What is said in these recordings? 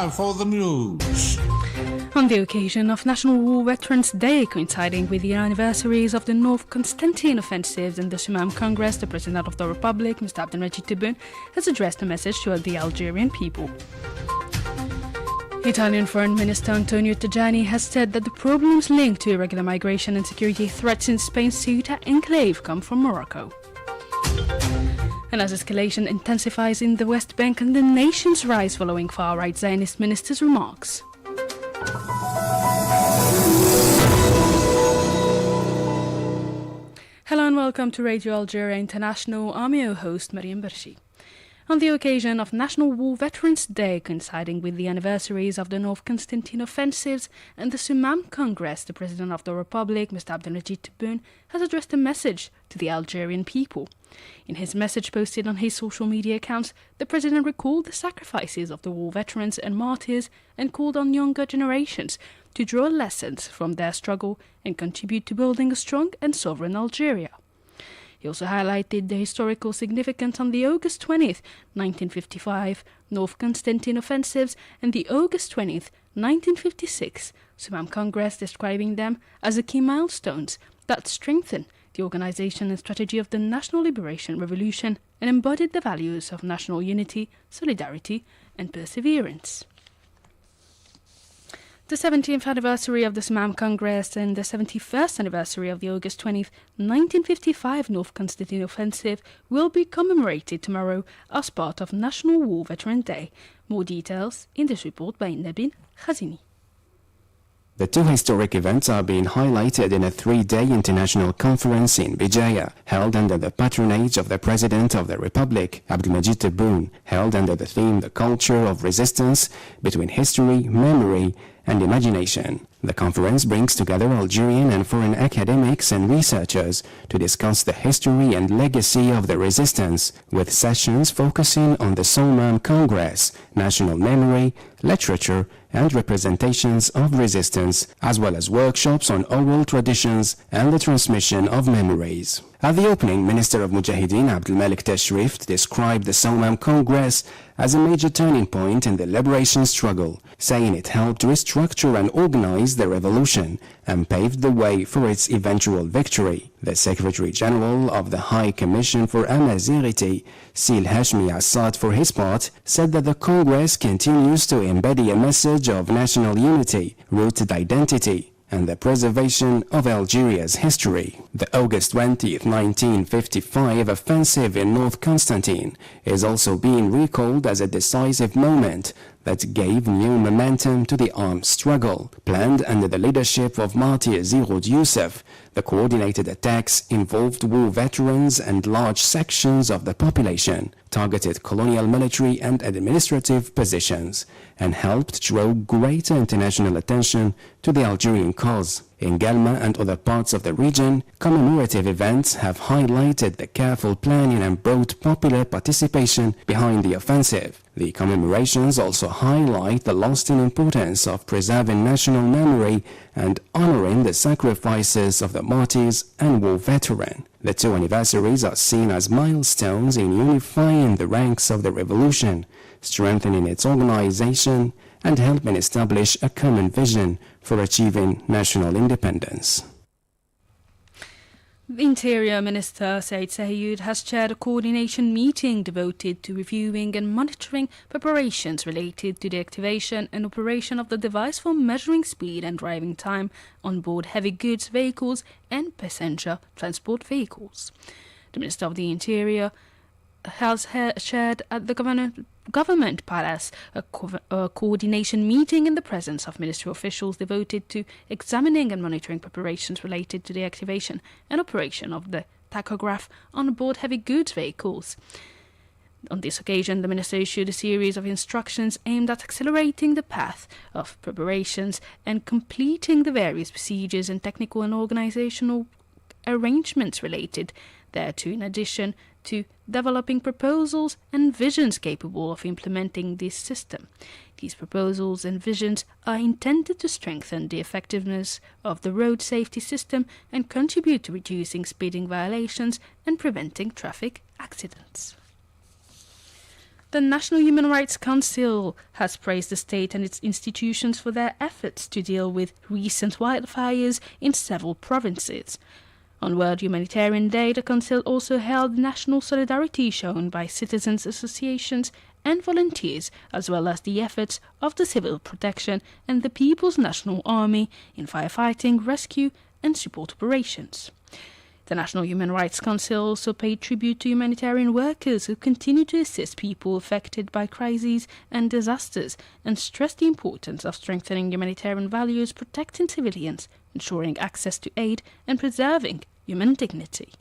time for the news. On the occasion of National War Veterans Day, coinciding with the anniversaries of the North Constantine offensives and the Sumam Congress, the President of the Republic, Mr. Abdelmajid Tebboune, has addressed a message to the Algerian people. Italian Foreign Minister Antonio Tajani has said that the problems linked to irregular migration and security threats in Spain's Ceuta enclave come from Morocco. And as escalation intensifies in the West Bank, condemnations rise following far-right Zionist minister's remarks. Hello and welcome to Radio Algeria International. I'm your host, Mariam Bershi. On the occasion of National War Veterans Day, coinciding with the anniversaries of the North Constantine offensives and the Sumam Congress, the President of the Republic, Mr. Abdelmajid Tebboune, has addressed a message to the Algerian people. In his message posted on his social media accounts, the President recalled the sacrifices of the war veterans and martyrs and called on younger generations to draw lessons from their struggle and contribute to building a strong and sovereign Algeria. He also highlighted the historical significance on the August 20th, 1955 North Constantine offensives and the August 20th, 1956 Sumam Congress, describing them as the key milestones that strengthened the organization and strategy of the National Liberation Revolution and embodied the values of national unity, solidarity and perseverance. The 17th anniversary of the Sumam Congress and the 71st anniversary of the August 20th, 1955 North Constantine Offensive will be commemorated tomorrow as part of National War Veteran Day. More details in this report by Nabil Khazini. The two historic events are being highlighted in a three-day international conference in Bijaya, held under the patronage of the President of the Republic, Abdelmajid Tebboune, held under the theme The Culture of Resistance Between History, Memory and Imagination. The conference brings together Algerian and foreign academics and researchers to discuss the history and legacy of the resistance, with sessions focusing on the Sumam Congress, national memory, literature, and representations of resistance, as well as workshops on oral traditions and the transmission of memories. At the opening, Minister of Mujahideen Abdelmalik Tashrif described the Sumam Congress as a major turning point in the liberation struggle, saying it helped restructure and organize the revolution and paved the way for its eventual victory. The Secretary General of the High Commission for Amazighi, Sil Hashmi Assad, for his part, said that the Congress continues to embody a message of national unity, rooted identity, and the preservation of Algeria's history. The August 20, 1955 offensive in North Constantine is also being recalled as a decisive moment that gave new momentum to the armed struggle. Planned under the leadership of Martyr Zirod Youssef, the coordinated attacks involved war veterans and large sections of the population, targeted colonial military and administrative positions, and helped draw greater international attention to the Algerian cause. In Galma and other parts of the region, commemorative events have highlighted the careful planning and broad popular participation behind the offensive. The commemorations also highlight the lasting importance of preserving national memory and honoring the sacrifices of the martyrs and war veterans. The two anniversaries are seen as milestones in unifying the ranks of the revolution, strengthening its organization, and helping establish a common vision for achieving national independence. The Interior Minister Said Sayoud has chaired a coordination meeting devoted to reviewing and monitoring preparations related to the activation and operation of the device for measuring speed and driving time on board heavy goods vehicles and passenger transport vehicles. The Minister of the Interior has chaired at the Government Palace a coordination meeting in the presence of ministry officials devoted to examining and monitoring preparations related to the activation and operation of the tachograph on board heavy goods vehicles. On this occasion, the minister issued a series of instructions aimed at accelerating the path of preparations and completing the various procedures and technical and organizational arrangements related thereto, in addition to developing proposals and visions capable of implementing this system. These proposals and visions are intended to strengthen the effectiveness of the road safety system and contribute to reducing speeding violations and preventing traffic accidents. The National Human Rights Council has praised the state and its institutions for their efforts to deal with recent wildfires in several provinces. On World Humanitarian Day, the Council also held national solidarity shown by citizens' associations and volunteers, as well as the efforts of the Civil Protection and the People's National Army in firefighting, rescue and support operations. The National Human Rights Council also paid tribute to humanitarian workers who continue to assist people affected by crises and disasters and stressed the importance of strengthening humanitarian values, protecting civilians, ensuring access to aid and preserving human dignity.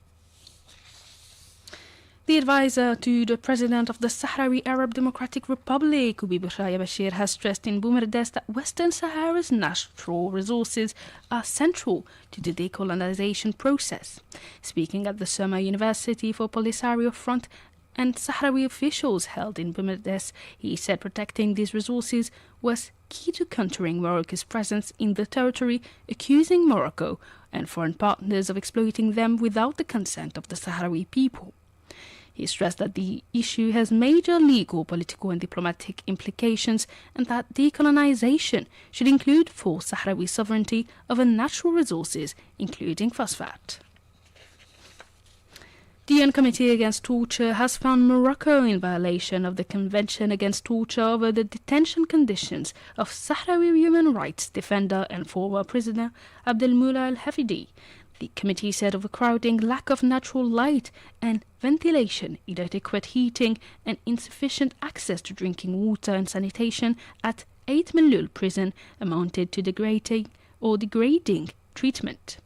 The advisor to the President of the Sahrawi Arab Democratic Republic, Ubi Bushaya Bashir, has stressed in Boumerdès that Western Sahara's natural resources are central to the decolonization process. Speaking at the Summer University for Polisario Front and Sahrawi officials held in Boumerdès, he said protecting these resources was key to countering Morocco's presence in the territory, accusing Morocco and foreign partners of exploiting them without the consent of the Sahrawi people. He stressed that the issue has major legal, political and diplomatic implications and that decolonization should include full Sahrawi sovereignty over natural resources, including phosphate. The UN Committee Against Torture has found Morocco in violation of the Convention Against Torture over the detention conditions of Sahrawi human rights defender and former prisoner Abdelmoula al-Hafidi. The committee said overcrowding, lack of natural light and ventilation, inadequate heating and insufficient access to drinking water and sanitation at 8 Melul prison amounted to degrading treatment.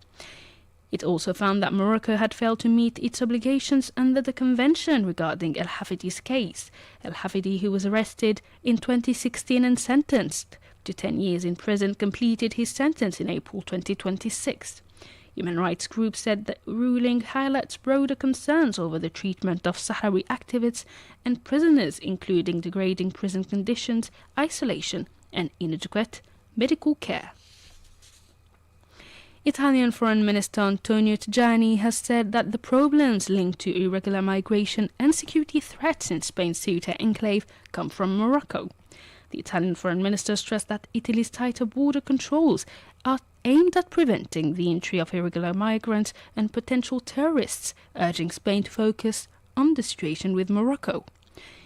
It also found that Morocco had failed to meet its obligations under the convention regarding al-Hafidi's case. Al-Hafidi, who was arrested in 2016 and sentenced to 10 years in prison, completed his sentence in April 2026. Human rights groups said the ruling highlights broader concerns over the treatment of Sahrawi activists and prisoners, including degrading prison conditions, isolation and inadequate medical care. Italian Foreign Minister Antonio Tajani has said that the problems linked to irregular migration and security threats in Spain's Ceuta enclave come from Morocco. The Italian Foreign Minister stressed that Italy's tighter border controls are aimed at preventing the entry of irregular migrants and potential terrorists, urging Spain to focus on the situation with Morocco.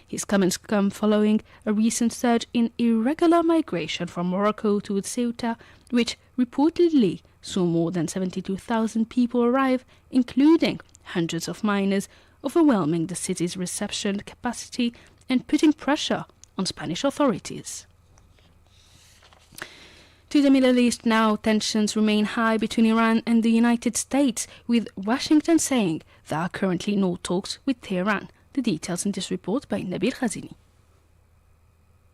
His comments come following a recent surge in irregular migration from Morocco towards Ceuta, which reportedly saw more than 72,000 people arrive, including hundreds of minors, overwhelming the city's reception capacity and putting pressure on Spanish authorities. To the Middle East now, tensions remain high between Iran and the United States, with Washington saying there are currently no talks with Tehran. The details in this report by Nabil Khazini.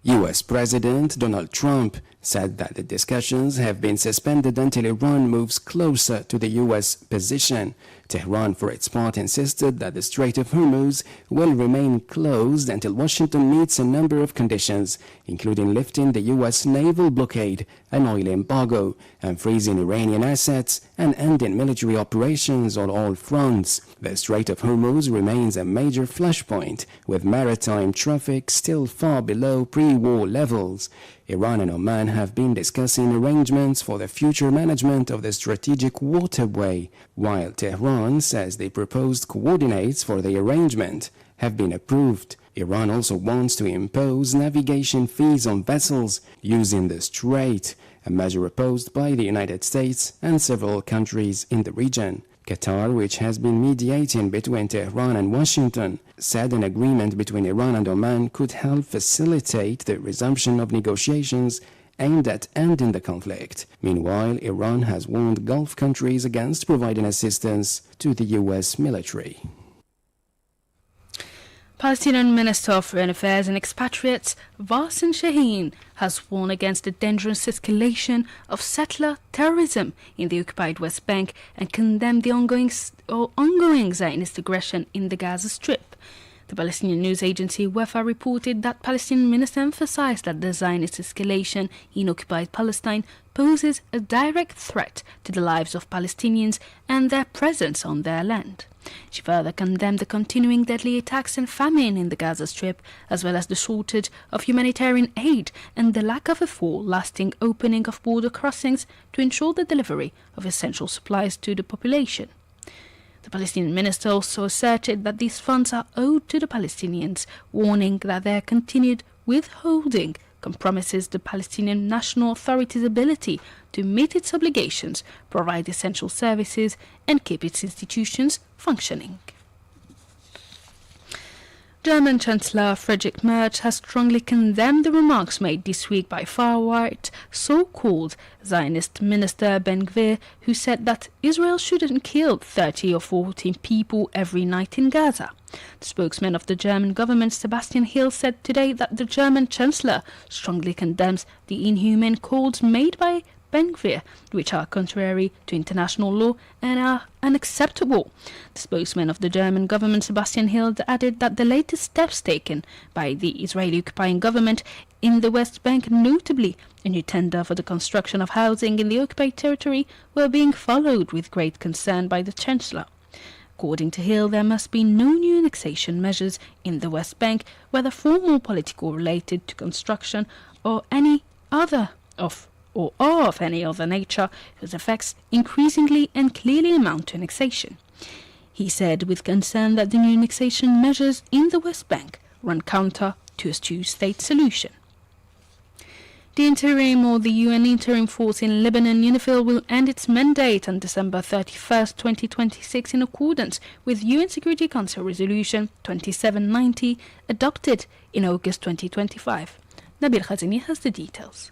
US President Donald Trump said that the discussions have been suspended until Iran moves closer to the US position. Tehran, for its part, insisted that the Strait of Hormuz will remain closed until Washington meets a number of conditions, including lifting the US naval blockade, an oil embargo, and freezing Iranian assets and ending military operations on all fronts. The Strait of Hormuz remains a major flashpoint, with maritime traffic still far below pre-war levels. Iran and Oman have been discussing arrangements for the future management of the strategic waterway, while Tehran says the proposed coordinates for the arrangement have been approved. Iran also wants to impose navigation fees on vessels using the strait, a measure opposed by the United States and several countries in the region. Qatar, which has been mediating between Tehran and Washington, said an agreement between Iran and Oman could help facilitate the resumption of negotiations aimed at ending the conflict. Meanwhile, Iran has warned Gulf countries against providing assistance to the U.S. military. Palestinian Minister of Foreign Affairs and Expatriates Wassim Shaheen has warned against the dangerous escalation of settler terrorism in the occupied West Bank and condemned the ongoing Zionist aggression in the Gaza Strip. The Palestinian news agency WAFA reported that Palestinian minister emphasized that the Zionist escalation in occupied Palestine poses a direct threat to the lives of Palestinians and their presence on their land. She further condemned the continuing deadly attacks and famine in the Gaza Strip, as well as the shortage of humanitarian aid and the lack of a full-lasting opening of border crossings to ensure the delivery of essential supplies to the population. The Palestinian minister also asserted that these funds are owed to the Palestinians, warning that their continued withholding compromises the Palestinian National Authority's ability to meet its obligations, provide essential services, and keep its institutions functioning. German Chancellor Friedrich Merz has strongly condemned the remarks made this week by far-right, so-called Zionist Minister Ben-Gvir, who said that Israel shouldn't kill 30 or 40 people every night in Gaza. The spokesman of the German government, Sebastian Hill, said today that the German Chancellor strongly condemns the inhumane calls made by Ben-Gvir, which are contrary to international law and are unacceptable. The spokesman of the German government, Sebastian Hill, added that the latest steps taken by the Israeli occupying government in the West Bank, notably a new tender for the construction of housing in the occupied territory, were being followed with great concern by the Chancellor. According to Hill, there must be no new annexation measures in the West Bank, whether formal political related to construction or any other of any other nature, whose effects increasingly and clearly amount to annexation. He said with concern that the new annexation measures in the West Bank run counter to a two-state solution. The interim or the UN interim force in Lebanon, UNIFIL, will end its mandate on December 31st, 2026 in accordance with UN Security Council Resolution 2790 adopted in August 2025. Nabil Khazini has the details.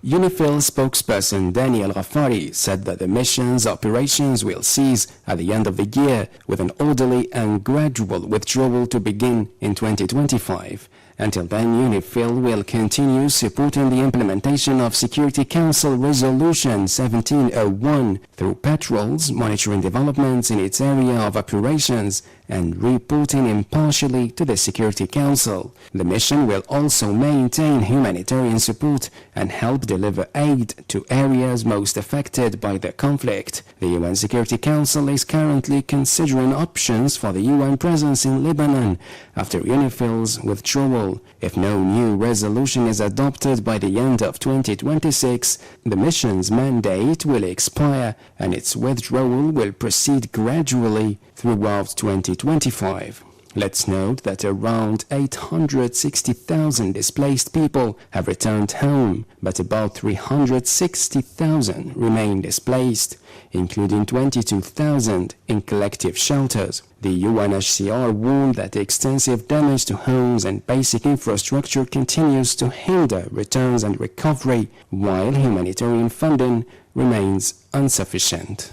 UNIFIL spokesperson Daniel Ghaffari said that the mission's operations will cease at the end of the year, with an orderly and gradual withdrawal to begin in 2025. Until then, UNIFIL will continue supporting the implementation of Security Council Resolution 1701 through patrols, monitoring developments in its area of operations, and reporting impartially to the Security Council. The mission will also maintain humanitarian support and help deliver aid to areas most affected by the conflict. The UN Security Council is currently considering options for the UN presence in Lebanon after UNIFIL's withdrawal. If no new resolution is adopted by the end of 2026, the mission's mandate will expire and its withdrawal will proceed gradually throughout 2025. Let's note that around 860,000 displaced people have returned home, but about 360,000 remain displaced, including 22,000 in collective shelters. The UNHCR warned that extensive damage to homes and basic infrastructure continues to hinder returns and recovery, while humanitarian funding remains insufficient.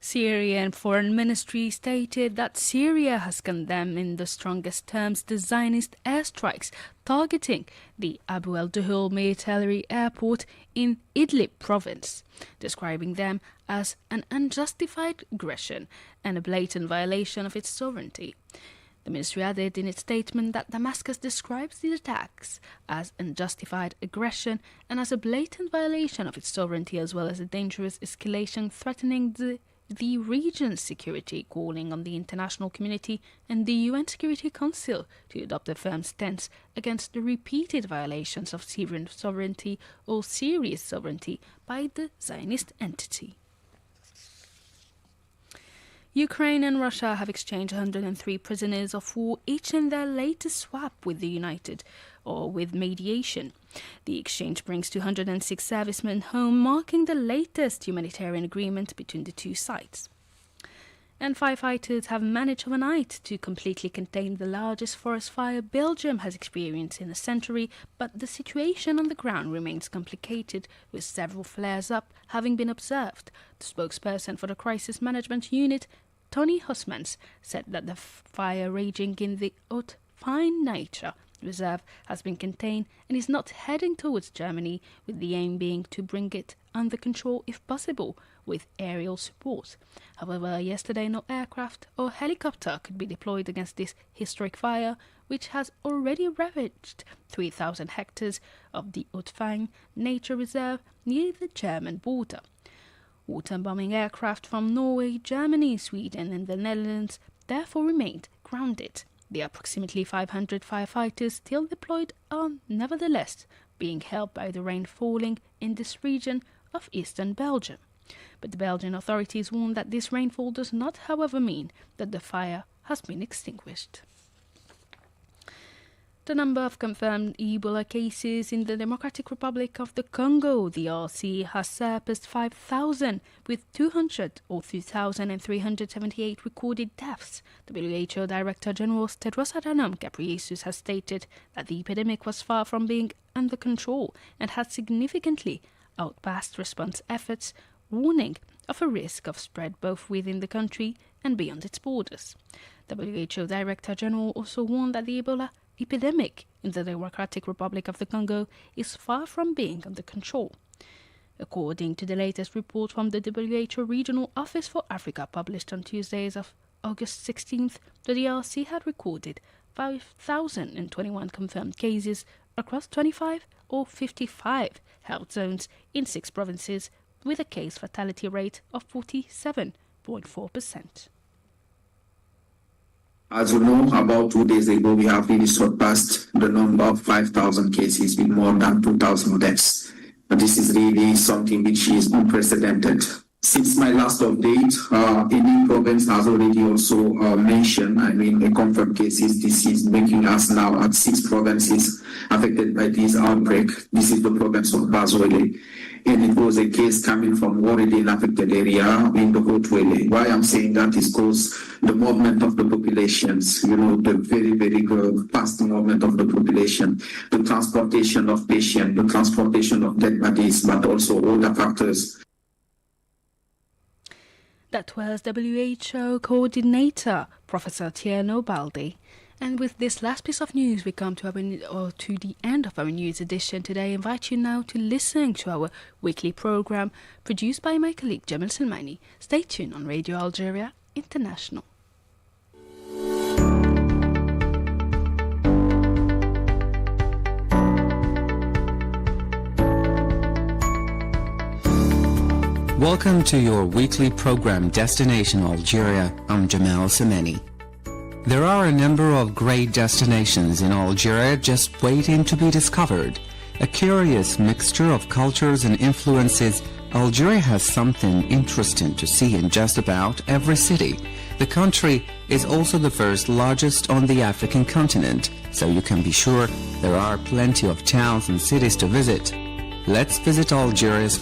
Syrian Foreign Ministry stated that Syria has condemned in the strongest terms the Zionist airstrikes targeting the Abu al-Duhul military airport in Idlib province, describing them as an unjustified aggression and a blatant violation of its sovereignty. The ministry added in its statement that Damascus describes the attacks as unjustified aggression and as a blatant violation of its sovereignty, as well as a dangerous escalation threatening the region's security, calling on the international community and the UN Security Council to adopt a firm stance against the repeated violations of Syrian sovereignty or serious sovereignty by the Zionist entity. Ukraine and Russia have exchanged 103 prisoners of war, each in their latest swap with the United or with mediation. The exchange brings 206 servicemen home, marking the latest humanitarian agreement between the two sides. And firefighters have managed overnight to completely contain the largest forest fire Belgium has experienced in a century, but the situation on the ground remains complicated, with several flares-up having been observed. The spokesperson for the Crisis Management Unit, Tony Husmans, said that the fire raging in the Haute Fine Nature Reserve has been contained and is not heading towards Germany, with the aim being to bring it under control if possible, with aerial support. However, yesterday no aircraft or helicopter could be deployed against this historic fire, which has already ravaged 3,000 hectares of the Utfang Nature Reserve near the German border. Waterbombing aircraft from Norway, Germany, Sweden and the Netherlands therefore remained grounded. The approximately 500 firefighters still deployed are nevertheless being helped by the rain falling in this region of eastern Belgium. But the Belgian authorities warn that this rainfall does not, however, mean that the fire has been extinguished. The number of confirmed Ebola cases in the Democratic Republic of the Congo, DRC, has surpassed 5,000, with 2,378 recorded deaths. WHO Director General Tedros Adhanom Ghebreyesus has stated that the epidemic was far from being under control and had significantly outpaced response efforts, warning of a risk of spread both within the country and beyond its borders. WHO Director General also warned that the Ebola epidemic in the Democratic Republic of the Congo is far from being under control. According to the latest report from the WHO Regional Office for Africa published on Tuesdays of August 16th, the DRC had recorded 5,021 confirmed cases across 25 or 55 health zones in 6 provinces, with a case fatality rate of 47.4%. As you know, about 2 days ago, we have really surpassed the number of 5,000 cases with more than 2,000 deaths. But this is really something which is unprecedented. Since my last update, a new province has already also mentioned, the confirmed cases. This is making us now at 6 provinces affected by this outbreak. This is the province of Bazwele. And it was a case coming from already an affected area in the Haut-Uele. Why I'm saying that is because the movement of the populations, the very, very fast movement of the population, the transportation of patients, the transportation of dead bodies, but also all the factors. That was WHO Coordinator, Professor Tierno Baldi. And with this last piece of news, we come to the end of our news edition today. I invite you now to listen to our weekly program produced by my colleague Jamal Salmani. Stay tuned on Radio Algeria International. Welcome to your weekly program Destination Algeria. I'm Jamal Sameni. There are a number of great destinations in Algeria just waiting to be discovered. A curious mixture of cultures and influences, Algeria has something interesting to see in just about every city. The country is also the first largest on the African continent, so you can be sure there are plenty of towns and cities to visit. Let's visit Algeria's